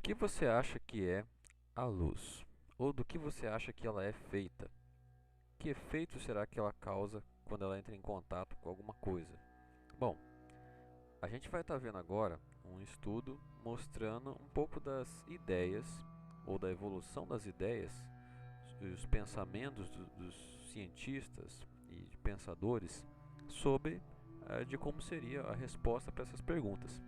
que você acha que é a luz? Ou do que você acha que ela é feita? Que efeito será que ela causa quando ela entra em contato com alguma coisa? Bom, a gente vai estar vendo agora um estudo mostrando um pouco das ideias ou da evolução das ideias e os pensamentos dos cientistas e de pensadores sobre de como seria a resposta para essas perguntas.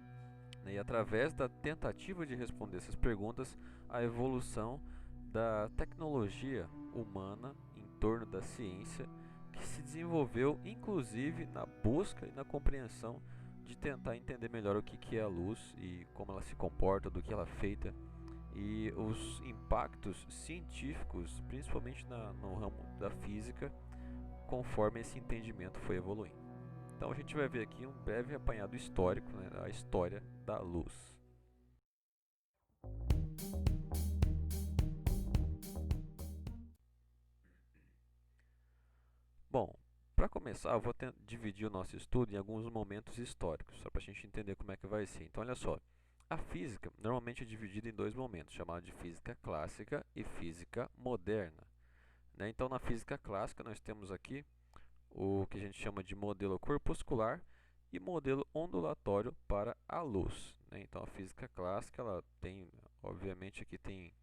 E através da tentativa de responder essas perguntas, a evolução da tecnologia humana em torno da ciência, que se desenvolveu inclusive na busca e na compreensão de tentar entender melhor o que é a luz e como ela se comporta, do que ela é feita e os impactos científicos, principalmente no ramo da física, conforme esse entendimento foi evoluindo. Então a gente vai ver aqui um breve apanhado histórico, né, da história da luz. Bom, para começar, eu vou dividir o nosso estudo em alguns momentos históricos, só para a gente entender como é que vai ser. Então, olha só, a física normalmente é dividida em dois momentos, chamados de física clássica e física moderna. Né? Então, na física clássica, nós temos aqui o que a gente chama de modelo corpuscular e modelo ondulatório para a luz. Né? Então, a física clássica, ela tem, obviamente, aqui tem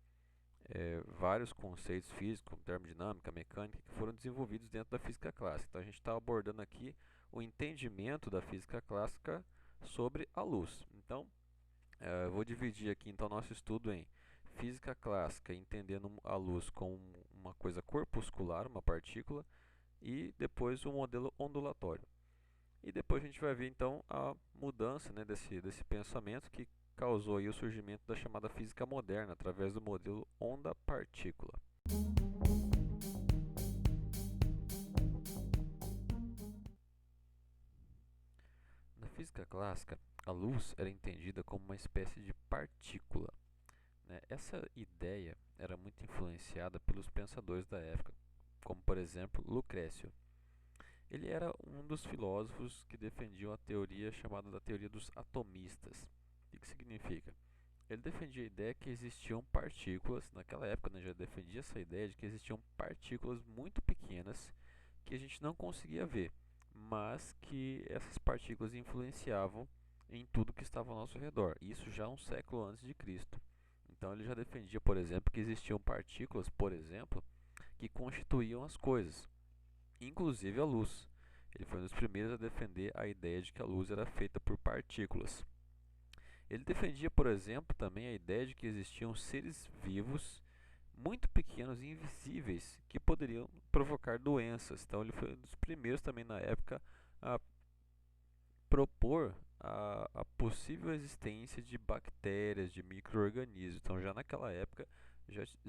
vários conceitos físicos, como termodinâmica, mecânica, que foram desenvolvidos dentro da física clássica. Então, a gente está abordando aqui o entendimento da física clássica sobre a luz. Então, eu vou dividir aqui então nosso estudo em física clássica, entendendo a luz como uma coisa corpuscular, uma partícula, e depois o modelo ondulatório. E depois a gente vai ver então a mudança, né, desse pensamento que causou aí o surgimento da chamada física moderna através do modelo onda-partícula. Na física clássica, a luz era entendida como uma espécie de partícula. Né? Essa ideia era muito influenciada pelos pensadores da época, como por exemplo Lucrécio. Ele era um dos filósofos que defendiam a teoria chamada da teoria dos atomistas. O que significa? Ele defendia a ideia que existiam partículas, naquela época, né, já defendia essa ideia de que existiam partículas muito pequenas que a gente não conseguia ver, mas que essas partículas influenciavam em tudo que estava ao nosso redor. Isso já um século antes de Cristo. Então ele já defendia, por exemplo, que existiam partículas, por exemplo, que constituíam as coisas, inclusive a luz. Ele foi um dos primeiros a defender a ideia de que a luz era feita por partículas. Ele defendia, por exemplo, também a ideia de que existiam seres vivos muito pequenos e invisíveis que poderiam provocar doenças. Então ele foi um dos primeiros também na época a propor a possível existência de bactérias, de micro-organismos. Então já naquela época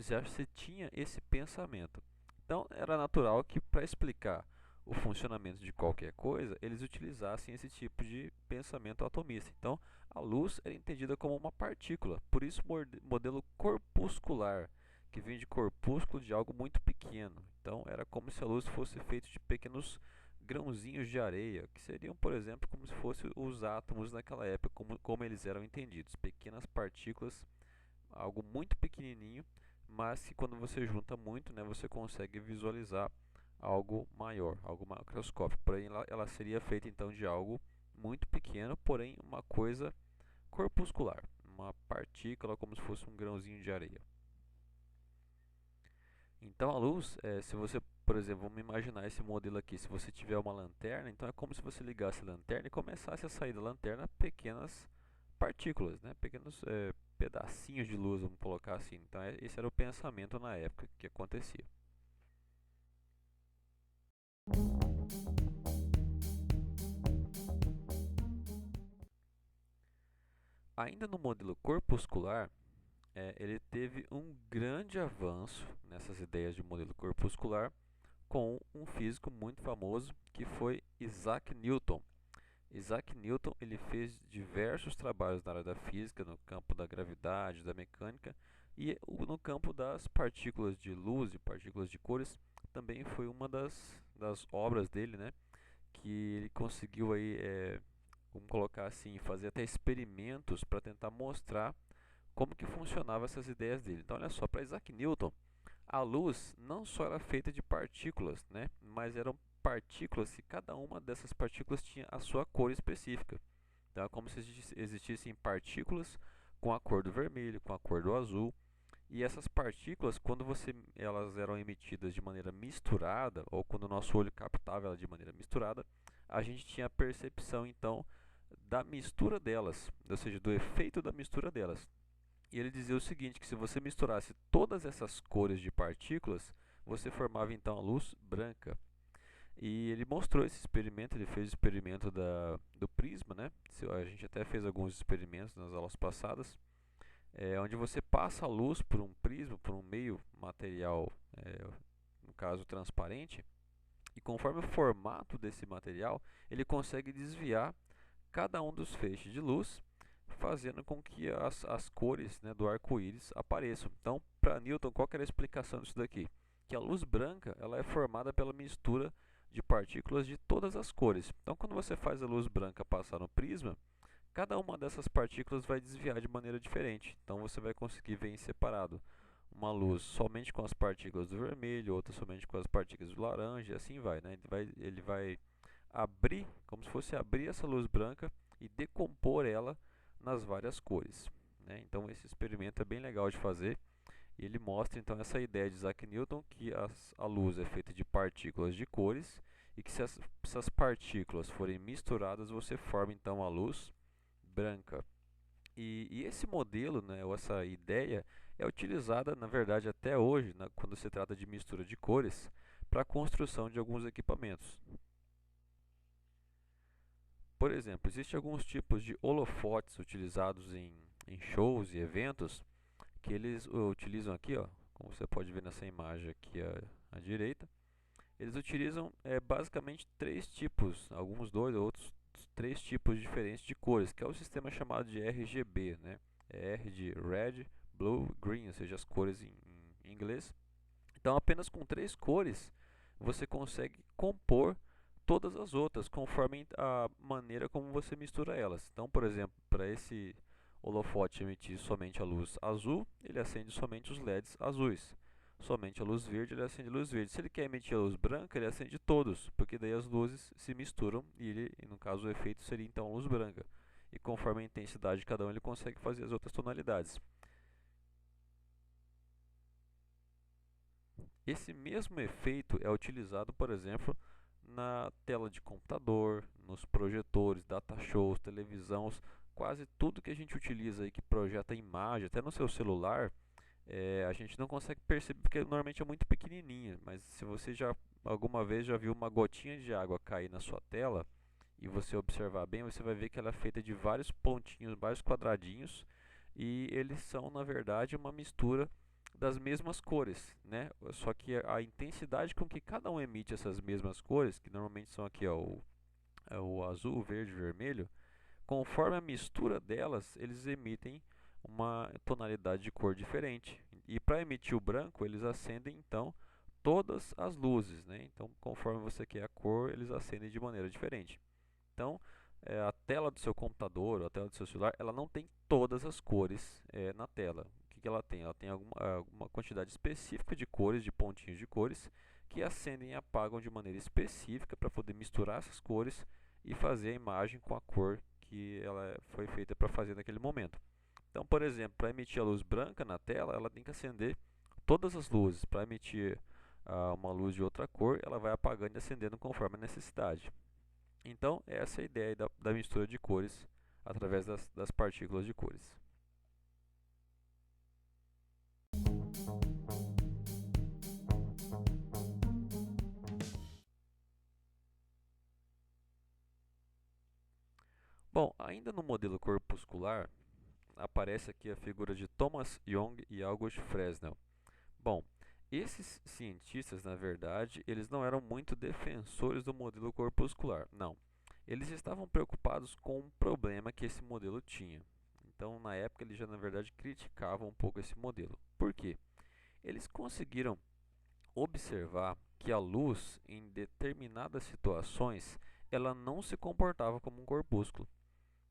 já se tinha esse pensamento. Então era natural que para explicar o funcionamento de qualquer coisa, eles utilizassem esse tipo de pensamento atomista. Então, a luz era entendida como uma partícula, por isso modelo corpuscular, que vem de corpúsculo de algo muito pequeno. Então, era como se a luz fosse feita de pequenos grãozinhos de areia, que seriam, por exemplo, como se fossem os átomos naquela época, como eles eram entendidos, pequenas partículas, algo muito pequenininho, mas que quando você junta muito, né, você consegue visualizar algo maior, algo macroscópico. Porém, ela seria feita então de algo muito pequeno, porém uma coisa corpuscular, uma partícula como se fosse um grãozinho de areia. Então a luz, se você, por exemplo, vamos imaginar esse modelo aqui, se você tiver uma lanterna, então é como se você ligasse a lanterna e começasse a sair da lanterna pequenas partículas, né? Pequenos pedacinhos de luz, vamos colocar assim. Então esse era o pensamento na época que acontecia. Ainda no modelo corpuscular, ele teve um grande avanço nessas ideias de modelo corpuscular com um físico muito famoso que foi Isaac Newton. Isaac Newton ele fez diversos trabalhos na área da física, no campo da gravidade, da mecânica e no campo das partículas de luz e partículas de cores também foi uma das obras dele, né, que ele conseguiu aí, vamos colocar assim, fazer até experimentos para tentar mostrar como que funcionavam essas ideias dele. Então, olha só, para Isaac Newton, a luz não só era feita de partículas, né, mas eram partículas e cada uma dessas partículas tinha a sua cor específica. Então, é como se existissem partículas com a cor do vermelho, com a cor do azul. E essas partículas, quando elas eram emitidas de maneira misturada, ou quando o nosso olho captava ela de maneira misturada, a gente tinha a percepção, então, da mistura delas, ou seja, do efeito da mistura delas. E ele dizia o seguinte, que se você misturasse todas essas cores de partículas, você formava então a luz branca. E ele mostrou esse experimento, ele fez o experimento do prisma, né? A gente até fez alguns experimentos nas aulas passadas, onde você passa a luz por um prisma, por um meio material, no caso transparente, e conforme o formato desse material, ele consegue desviar cada um dos feixes de luz, fazendo com que as cores, né, do arco-íris apareçam. Então, para Newton, qual que era a explicação disso daqui? Que a luz branca ela é formada pela mistura de partículas de todas as cores. Então, quando você faz a luz branca passar no prisma, cada uma dessas partículas vai desviar de maneira diferente. Então, você vai conseguir ver em separado uma luz somente com as partículas do vermelho, outra somente com as partículas do laranja, e assim vai, né? Ele vai abrir, como se fosse abrir essa luz branca e decompor ela nas várias cores, né? Então esse experimento é bem legal de fazer e ele mostra então essa ideia de Isaac Newton que a luz é feita de partículas de cores e que se essas partículas forem misturadas você forma então a luz branca. E esse modelo, né, ou essa ideia, é utilizada, na verdade, até hoje, quando se trata de mistura de cores, para a construção de alguns equipamentos. Por exemplo, existem alguns tipos de holofotes utilizados em shows e eventos que eles utilizam aqui, ó, como você pode ver nessa imagem aqui à direita. Eles utilizam basicamente três tipos, alguns dois, outros três tipos diferentes de cores, que é o sistema chamado de RGB, né? É R de Red, Blue, Green, ou seja, as cores em inglês. Então, apenas com três cores, você consegue compor todas as outras, conforme a maneira como você mistura elas. Então, por exemplo, para esse holofote emitir somente a luz azul, ele acende somente os LEDs azuis. Somente a luz verde, ele acende a luz verde. Se ele quer emitir a luz branca, ele acende todos, porque daí as luzes se misturam e no caso, o efeito seria então a luz branca. E conforme a intensidade de cada um, ele consegue fazer as outras tonalidades. Esse mesmo efeito é utilizado, por exemplo, na tela de computador, nos projetores, data shows, televisão, quase tudo que a gente utiliza aí que projeta imagem, até no seu celular, a gente não consegue perceber porque normalmente é muito pequenininha, mas se você já alguma vez já viu uma gotinha de água cair na sua tela e você observar bem, você vai ver que ela é feita de vários pontinhos, vários quadradinhos e eles são na verdade uma mistura das mesmas cores, né? Só que a intensidade com que cada um emite essas mesmas cores, que normalmente são aqui ó, o azul, o verde e o vermelho, conforme a mistura delas, eles emitem uma tonalidade de cor diferente. E para emitir o branco, eles acendem então todas as luzes, né? Então, conforme você quer a cor, eles acendem de maneira diferente. Então, a tela do seu computador, ou a tela do seu celular, ela não tem todas as cores na tela. O que ela tem? Ela tem alguma quantidade específica de cores, de pontinhos de cores, que acendem e apagam de maneira específica para poder misturar essas cores e fazer a imagem com a cor que ela foi feita para fazer naquele momento. Então, por exemplo, para emitir a luz branca na tela, ela tem que acender todas as luzes. Para emitir uma luz de outra cor, ela vai apagando e acendendo conforme a necessidade. Então, essa é a ideia da mistura de cores através das partículas de cores. Bom, ainda no modelo corpuscular, aparece aqui a figura de Thomas Young e August Fresnel. Bom, esses cientistas, na verdade, eles não eram muito defensores do modelo corpuscular, não. Eles estavam preocupados com um problema que esse modelo tinha. Então, na época, eles já, na verdade, criticavam um pouco esse modelo. Por quê? Eles conseguiram observar que a luz, em determinadas situações, ela não se comportava como um corpúsculo.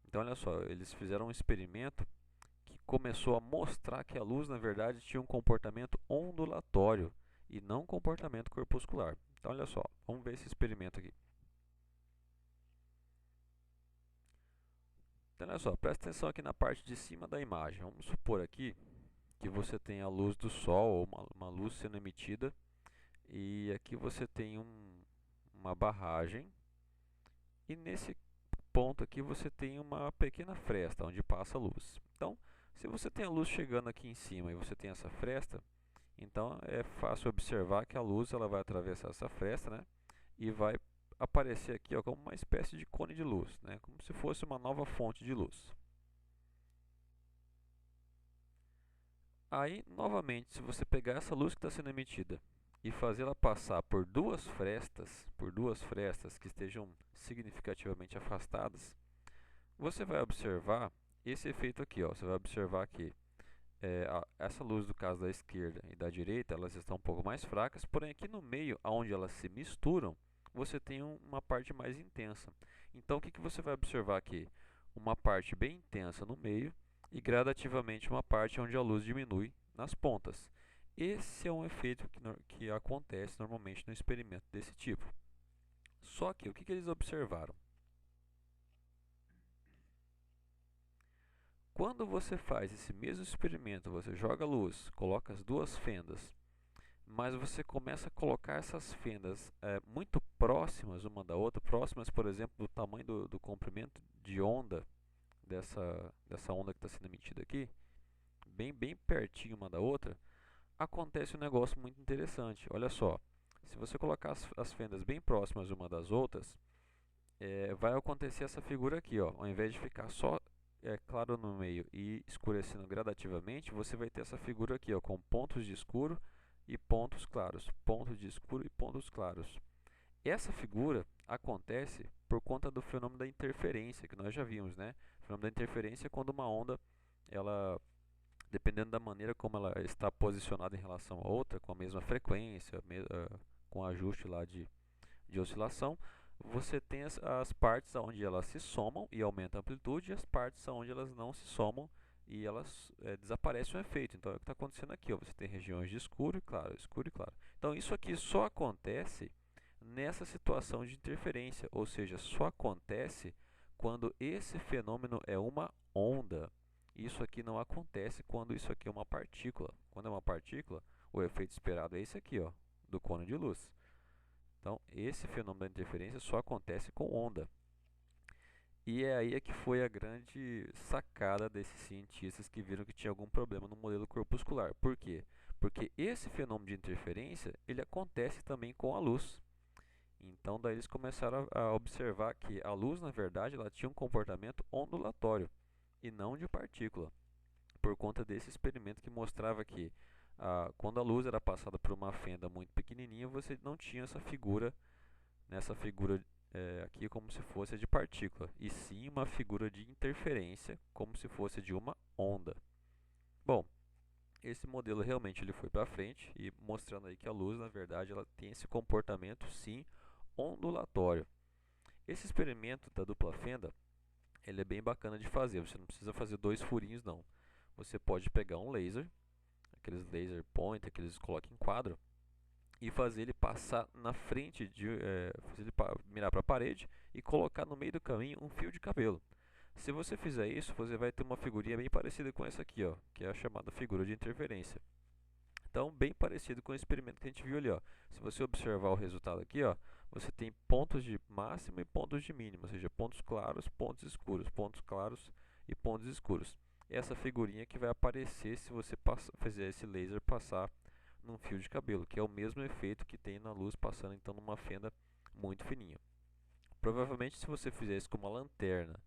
Então, olha só, eles fizeram um experimento que começou a mostrar que a luz, na verdade, tinha um comportamento ondulatório e não um comportamento corpuscular. Então, olha só, vamos ver esse experimento aqui. Então, olha só, presta atenção aqui na parte de cima da imagem. Vamos supor aqui que você tem a luz do Sol, ou uma luz sendo emitida, e aqui você tem uma barragem, e nesse ponto aqui você tem uma pequena fresta onde passa a luz. Então, se você tem a luz chegando aqui em cima e você tem essa fresta, então é fácil observar que a luz ela vai atravessar essa fresta, né, e vai aparecer aqui, ó, como uma espécie de cone de luz, né, como se fosse uma nova fonte de luz. Aí, novamente, se você pegar essa luz que está sendo emitida e fazê-la passar por duas frestas que estejam significativamente afastadas, você vai observar esse efeito aqui, ó. Você vai observar que essa luz do caso da esquerda e da direita, elas estão um pouco mais fracas, porém aqui no meio, onde elas se misturam, você tem uma parte mais intensa. Então, o que você vai observar aqui? Uma parte bem intensa no meio e gradativamente uma parte onde a luz diminui nas pontas. Esse é um efeito que acontece normalmente no experimento desse tipo. Só que o que eles observaram? Quando você faz esse mesmo experimento, você joga a luz, coloca as duas fendas, mas você começa a colocar essas fendas muito próximas uma da outra, próximas, por exemplo, do tamanho do comprimento de onda dessa onda que está sendo emitida aqui, bem pertinho uma da outra, acontece um negócio muito interessante. Olha só, se você colocar as fendas bem próximas uma das outras, vai acontecer essa figura aqui, ó. Ao invés de ficar só claro no meio e escurecendo gradativamente, você vai ter essa figura aqui, ó, com pontos de escuro e pontos claros, pontos de escuro e pontos claros. Essa figura acontece por conta do fenômeno da interferência, que nós já vimos, né? O fenômeno da interferência é quando uma onda, ela, dependendo da maneira como ela está posicionada em relação a outra, com a mesma frequência, com ajuste lá de oscilação, você tem as partes onde elas se somam e aumentam a amplitude, e as partes onde elas não se somam e elas desaparecem o efeito. Então é o que está acontecendo aqui, ó. Você tem regiões de escuro e claro, escuro e claro. Então isso aqui só acontece nessa situação de interferência, ou seja, só acontece quando esse fenômeno é uma onda. Isso aqui não acontece quando isso aqui é uma partícula. Quando é uma partícula, o efeito esperado é esse aqui, ó, do cone de luz. Então, esse fenômeno da interferência só acontece com onda. E é aí que foi a grande sacada desses cientistas que viram que tinha algum problema no modelo corpuscular. Por quê? Porque esse fenômeno de interferência, ele acontece também com a luz. Então, daí eles começaram a observar que a luz, na verdade, ela tinha um comportamento ondulatório e não de partícula, por conta desse experimento que mostrava que quando a luz era passada por uma fenda muito pequenininha, você não tinha essa figura, nessa figura aqui como se fosse de partícula, e sim uma figura de interferência, como se fosse de uma onda. Bom, esse modelo realmente ele foi para frente e mostrando aí que a luz, na verdade, ela tem esse comportamento sim ondulatório. Esse experimento da dupla fenda, ele é bem bacana de fazer. Você não precisa fazer dois furinhos não. Você pode pegar um laser, aqueles laser pointer que eles colocam em quadro, e fazer ele passar na frente, fazer ele mirar para a parede e colocar no meio do caminho um fio de cabelo. Se você fizer isso, você vai ter uma figurinha bem parecida com essa aqui, ó, que é a chamada figura de interferência. Então, bem parecido com o experimento que a gente viu ali, ó. Se você observar o resultado aqui, ó, você tem pontos de máximo e pontos de mínimo, ou seja, pontos claros, pontos escuros, pontos claros e pontos escuros. Essa figurinha que vai aparecer se você fizer esse laser passar num fio de cabelo, que é o mesmo efeito que tem na luz passando então numa fenda muito fininha. Provavelmente, se você fizer isso com uma lanterna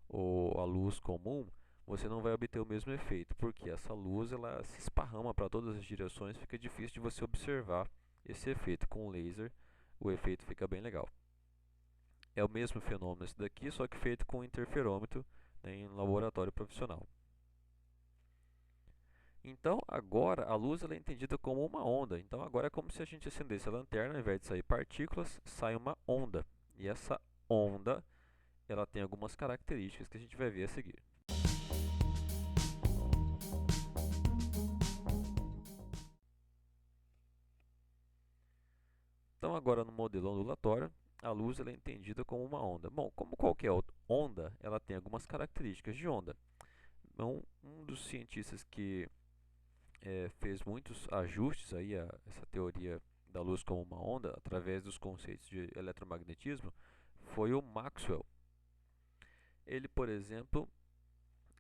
ou a luz comum, você não vai obter o mesmo efeito, porque essa luz ela se esparrama para todas as direções, fica difícil de você observar esse efeito. Com o laser, o efeito fica bem legal. É o mesmo fenômeno esse daqui, só que feito com interferômetro, né, em um laboratório profissional. Então, agora a luz ela é entendida como uma onda. Então, agora é como se a gente acendesse a lanterna, ao invés de sair partículas, sai uma onda. E essa onda ela tem algumas características que a gente vai ver a seguir. agora no modelo ondulatório, a luz ela é entendida como uma onda. Bom, como qualquer onda, ela tem algumas características de onda. Então, um dos cientistas que fez muitos ajustes aí a essa teoria da luz como uma onda, através dos conceitos de eletromagnetismo, foi o Maxwell. Ele, por exemplo,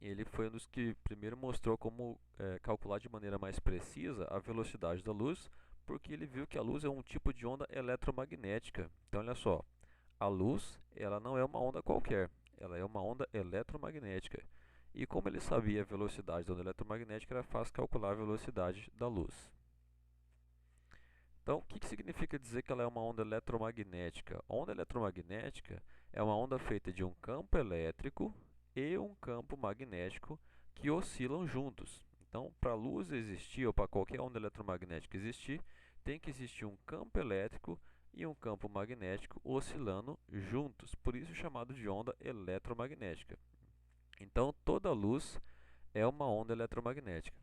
ele foi um dos que primeiro mostrou como calcular de maneira mais precisa a velocidade da luz, porque ele viu que a luz é um tipo de onda eletromagnética. Então, olha só, a luz ela não é uma onda qualquer, ela é uma onda eletromagnética. E como ele sabia a velocidade da onda eletromagnética, era fácil calcular a velocidade da luz. Então, o que significa dizer que ela é uma onda eletromagnética? A onda eletromagnética é uma onda feita de um campo elétrico e um campo magnético que oscilam juntos. Então, para a luz existir, ou para qualquer onda eletromagnética existir, tem que existir um campo elétrico e um campo magnético oscilando juntos. Por isso é chamado de onda eletromagnética. Então, toda luz é uma onda eletromagnética.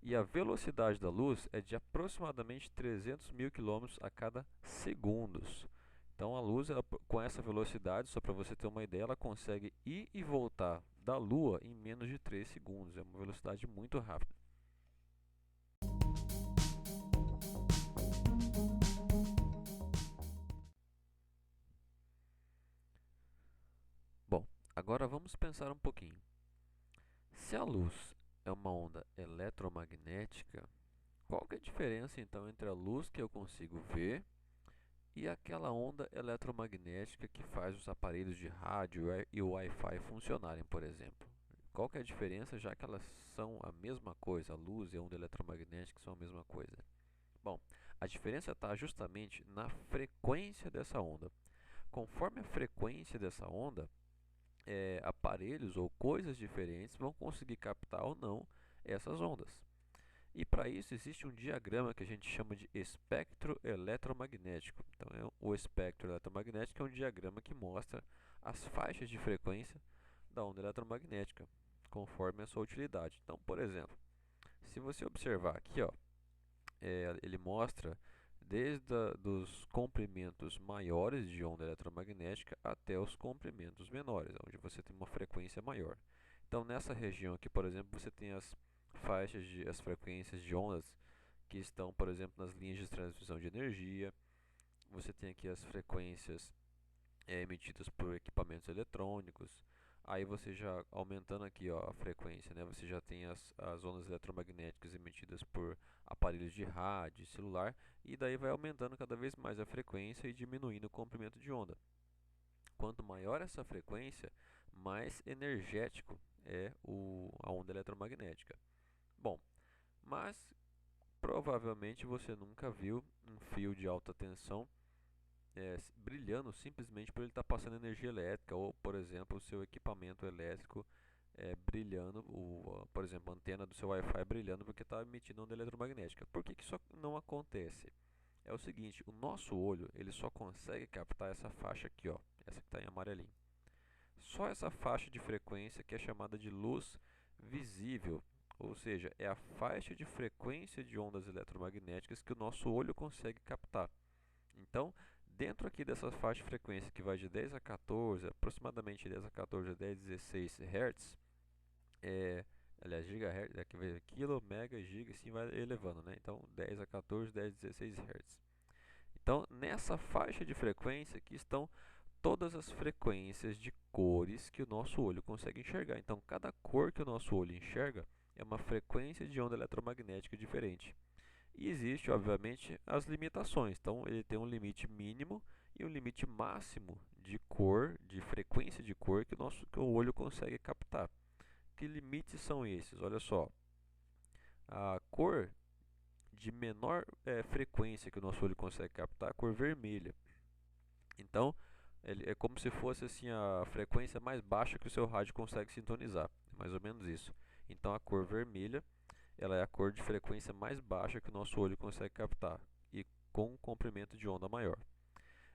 E a velocidade da luz é de aproximadamente 300 mil quilômetros a cada segundos. Então a luz, com essa velocidade, só para você ter uma ideia, ela consegue ir e voltar da Lua em menos de 3 segundos. É uma velocidade muito rápida. Bom, agora vamos pensar um pouquinho. Se a luz é uma onda eletromagnética, qual que é a diferença então entre a luz que eu consigo ver e aquela onda eletromagnética que faz os aparelhos de rádio e o Wi-Fi funcionarem, por exemplo? Qual que é a diferença, já que elas são a mesma coisa, a luz e a onda eletromagnética são a mesma coisa? Bom, a diferença está justamente na frequência dessa onda. Conforme a frequência dessa onda, aparelhos ou coisas diferentes vão conseguir captar ou não essas ondas. E para isso existe um diagrama que a gente chama de espectro eletromagnético. Então, o espectro eletromagnético é um diagrama que mostra as faixas de frequência da onda eletromagnética, conforme a sua utilidade. Então, por exemplo, se você observar aqui, ó, ele mostra desde os comprimentos maiores de onda eletromagnética até os comprimentos menores, onde você tem uma frequência maior. Então, nessa região aqui, por exemplo, você tem as as frequências de ondas que estão, por exemplo, nas linhas de transmissão de energia. Você tem aqui as frequências emitidas por equipamentos eletrônicos. Aí você já aumentando aqui, ó, a frequência, né, você já tem as ondas eletromagnéticas emitidas por aparelhos de rádio, celular, e daí vai aumentando cada vez mais a frequência e diminuindo o comprimento de onda. Quanto maior essa frequência, mais energético é a onda eletromagnética. Bom, mas provavelmente você nunca viu um fio de alta tensão brilhando simplesmente por ele estar passando energia elétrica, ou, por exemplo, o seu equipamento elétrico brilhando, por exemplo, a antena do seu Wi-Fi brilhando porque está emitindo onda eletromagnética. Por que isso não acontece? É o seguinte, o nosso olho ele só consegue captar essa faixa aqui, ó, essa que está em amarelinho. Só essa faixa de frequência que é chamada de luz visível, ou seja, é a faixa de frequência de ondas eletromagnéticas que o nosso olho consegue captar. Então, dentro aqui dessa faixa de frequência que vai de 10 a 14, aproximadamente 10 a 14 a 10 a 16 Hz, aliás, gigahertz, aqui vai quilo, mega, giga, assim vai elevando, né? Então, 10 a 14, 10 a 16 Hz. Então, nessa faixa de frequência que estão todas as frequências de cores que o nosso olho consegue enxergar. Então, cada cor que o nosso olho enxerga é uma frequência de onda eletromagnética diferente. E existe, obviamente, as limitações. Então, ele tem um limite mínimo e um limite máximo de cor, de frequência de cor que o olho consegue captar. Que limites são esses? Olha só, a cor de menor frequência que o nosso olho consegue captar é a cor vermelha. Então, ele é como se fosse assim a frequência mais baixa que o seu rádio consegue sintonizar, é mais ou menos isso. Então, a cor vermelha, ela é a cor de frequência mais baixa que o nosso olho consegue captar e com um comprimento de onda maior.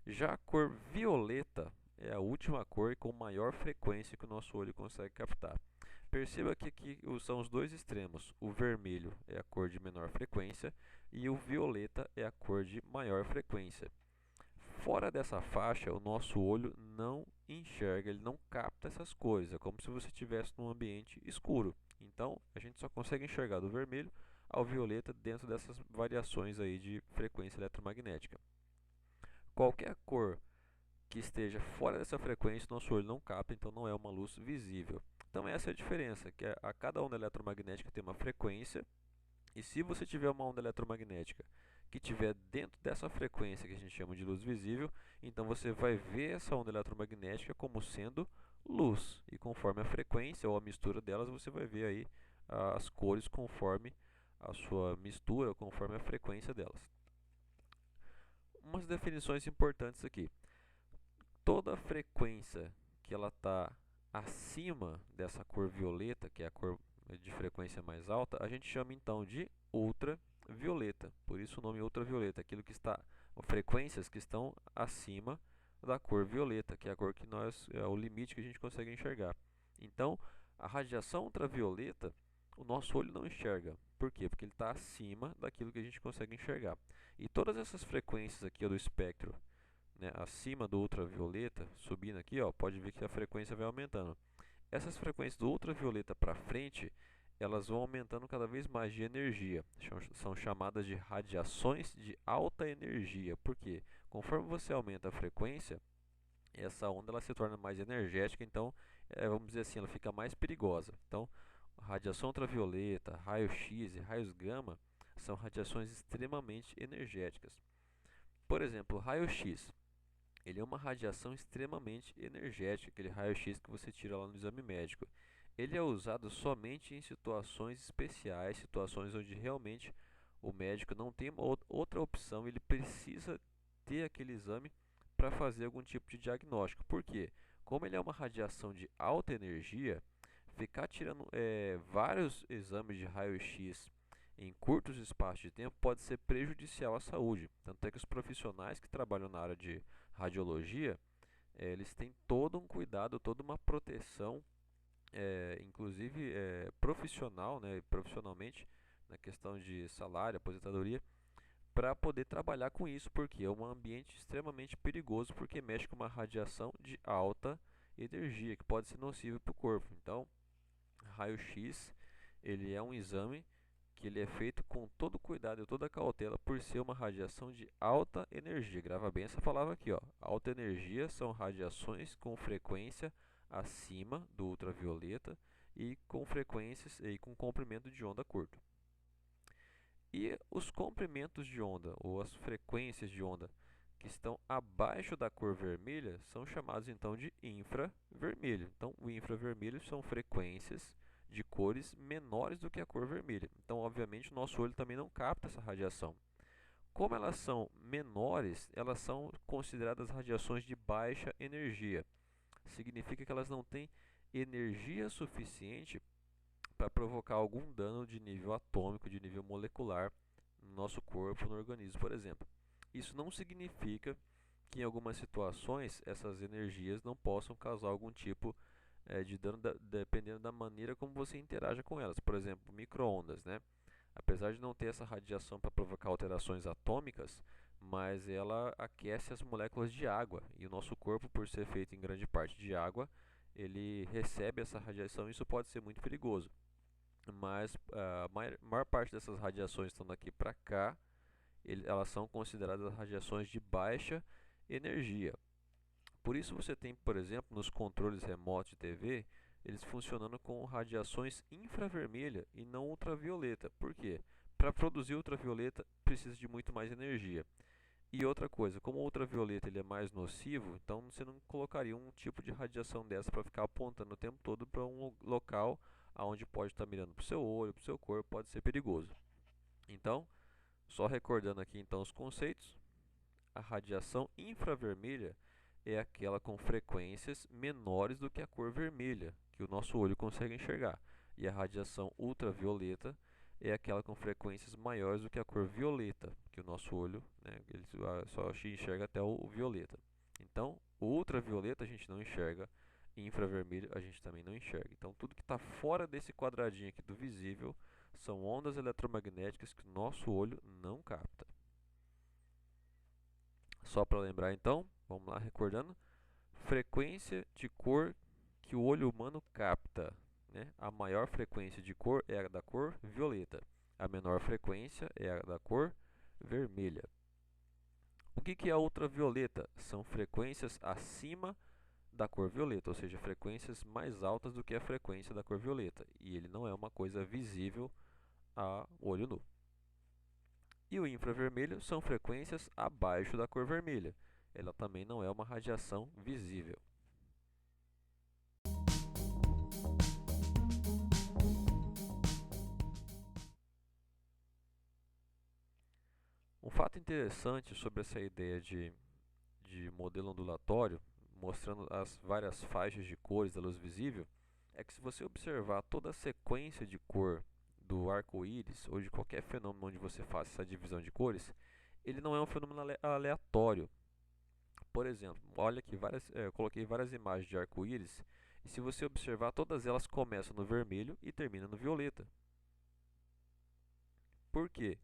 Já a cor violeta é a última cor com maior frequência que o nosso olho consegue captar. Perceba que aqui são os dois extremos. O vermelho é a cor de menor frequência e o violeta é a cor de maior frequência. Fora dessa faixa, o nosso olho não enxerga, ele não capta essas coisas, é como se você estivesse num ambiente escuro. Então, a gente só consegue enxergar do vermelho ao violeta dentro dessas variações aí de frequência eletromagnética. Qualquer cor que esteja fora dessa frequência, nosso olho não capta, então não é uma luz visível. Então essa é a diferença, que a cada onda eletromagnética tem uma frequência, e se você tiver uma onda eletromagnética que estiver dentro dessa frequência que a gente chama de luz visível, então você vai ver essa onda eletromagnética como sendo luz, e conforme a frequência ou a mistura delas, você vai ver aí as cores conforme a sua mistura, conforme a frequência delas. Umas definições importantes aqui. Toda frequência que ela está acima dessa cor violeta, que é a cor de frequência mais alta, a gente chama então de ultravioleta. Por isso o nome ultravioleta, aquilo que está, frequências que estão acima da cor violeta, que é a cor que é o limite que a gente consegue enxergar. Então, a radiação ultravioleta, o nosso olho não enxerga. Por quê? Porque ele está acima daquilo que a gente consegue enxergar. E todas essas frequências aqui do espectro, né, acima do ultravioleta, subindo aqui, ó, pode ver que a frequência vai aumentando. Essas frequências do ultravioleta para frente, elas vão aumentando cada vez mais de energia. São chamadas de radiações de alta energia. Por quê? Conforme você aumenta a frequência, essa onda ela se torna mais energética, então, vamos dizer assim, ela fica mais perigosa. Então, radiação ultravioleta, raio-x e raios gama são radiações extremamente energéticas. Por exemplo, raio-x. Ele é uma radiação extremamente energética, aquele raio-x que você tira lá no exame médico. Ele é usado somente em situações especiais, situações onde realmente o médico não tem outra opção, ele precisa ter aquele exame para fazer algum tipo de diagnóstico. Por quê? Como ele é uma radiação de alta energia, ficar tirando vários exames de raio-x em curtos espaços de tempo pode ser prejudicial à saúde. Tanto é que os profissionais que trabalham na área de radiologia, eles têm todo um cuidado, toda uma proteção, inclusive profissional, né, profissionalmente, na questão de salário, aposentadoria, para poder trabalhar com isso, porque é um ambiente extremamente perigoso, porque mexe com uma radiação de alta energia, que pode ser nociva para o corpo. Então, raio-x, ele é um exame que ele é feito com todo cuidado e toda cautela por ser uma radiação de alta energia. Grava bem essa palavra aqui, ó. Alta energia são radiações com frequência acima do ultravioleta e com frequências e com comprimento de onda curto. E os comprimentos de onda ou as frequências de onda que estão abaixo da cor vermelha são chamados então de infravermelho. Então, o infravermelho são frequências de cores menores do que a cor vermelha. Então, obviamente, o nosso olho também não capta essa radiação. Como elas são menores, elas são consideradas radiações de baixa energia. Significa que elas não têm energia suficiente para provocar algum dano de nível atômico, de nível molecular no nosso corpo, no organismo, por exemplo. Isso não significa que em algumas situações essas energias não possam causar algum tipo de dano, dependendo da maneira como você interaja com elas. Por exemplo, micro-ondas, né? Apesar de não ter essa radiação para provocar alterações atômicas, mas ela aquece as moléculas de água. E o nosso corpo, por ser feito em grande parte de água, ele recebe essa radiação e isso pode ser muito perigoso. Mas a maior parte dessas radiações estão daqui para cá, elas são consideradas radiações de baixa energia. Por isso você tem, por exemplo, nos controles remotos de TV, eles funcionando com radiações infravermelha e não ultravioleta. Por quê? Para produzir ultravioleta precisa de muito mais energia. E outra coisa, como o ultravioleta ele é mais nocivo, então você não colocaria um tipo de radiação dessa para ficar apontando o tempo todo para um local onde pode estar mirando para o seu olho, para o seu corpo, pode ser perigoso. Então, só recordando aqui então os conceitos, a radiação infravermelha é aquela com frequências menores do que a cor vermelha, que o nosso olho consegue enxergar. E a radiação ultravioleta é aquela com frequências maiores do que a cor violeta, que o nosso olho, né, ele só enxerga até o violeta. Então, o ultravioleta a gente não enxerga, e infravermelho a gente também não enxerga. Então, tudo que está fora desse quadradinho aqui do visível são ondas eletromagnéticas que o nosso olho não capta. Só para lembrar então, vamos lá recordando, frequência de cor que o olho humano capta, né? A maior frequência de cor é a da cor violeta, a menor frequência é a da cor vermelha. O que é a ultravioleta? São frequências acima da cor violeta, ou seja, frequências mais altas do que a frequência da cor violeta, e ele não é uma coisa visível a olho nu. E o infravermelho são frequências abaixo da cor vermelha. Ela também não é uma radiação visível. Um fato interessante sobre essa ideia de modelo ondulatório, mostrando as várias faixas de cores da luz visível, é que se você observar toda a sequência de cor do arco-íris ou de qualquer fenômeno onde você faça essa divisão de cores, ele não é um fenômeno aleatório. Por exemplo, olha aqui, eu coloquei várias imagens de arco-íris e se você observar, todas elas começam no vermelho e terminam no violeta. Por quê?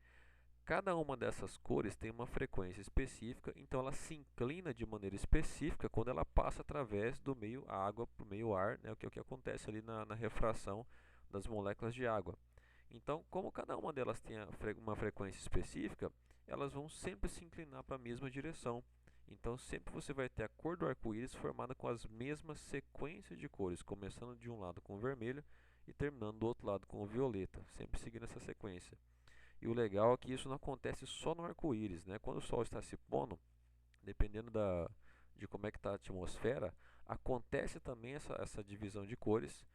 Cada uma dessas cores tem uma frequência específica, então ela se inclina de maneira específica quando ela passa através do meio água para o meio ar, né, que é o que acontece ali na refração das moléculas de água. Então, como cada uma delas tem uma frequência específica, elas vão sempre se inclinar para a mesma direção. Então, sempre você vai ter a cor do arco-íris formada com as mesmas sequências de cores, começando de um lado com o vermelho e terminando do outro lado com o violeta, sempre seguindo essa sequência. E o legal é que isso não acontece só no arco-íris, né? Quando o Sol está se pondo, dependendo de como é que está a atmosfera, acontece também essa divisão de cores,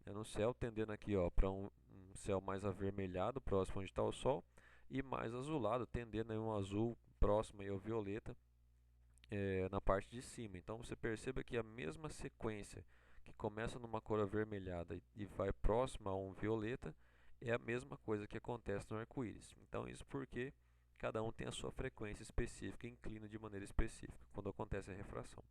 né, no céu, tendendo aqui para um céu mais avermelhado, próximo onde está o Sol, e mais azulado, tendendo a um azul próximo aí ao violeta, na parte de cima. Então você perceba que a mesma sequência que começa numa cor avermelhada e vai próxima a um violeta é a mesma coisa que acontece no arco-íris. Então isso porque cada um tem a sua frequência específica e inclina de maneira específica quando acontece a refração.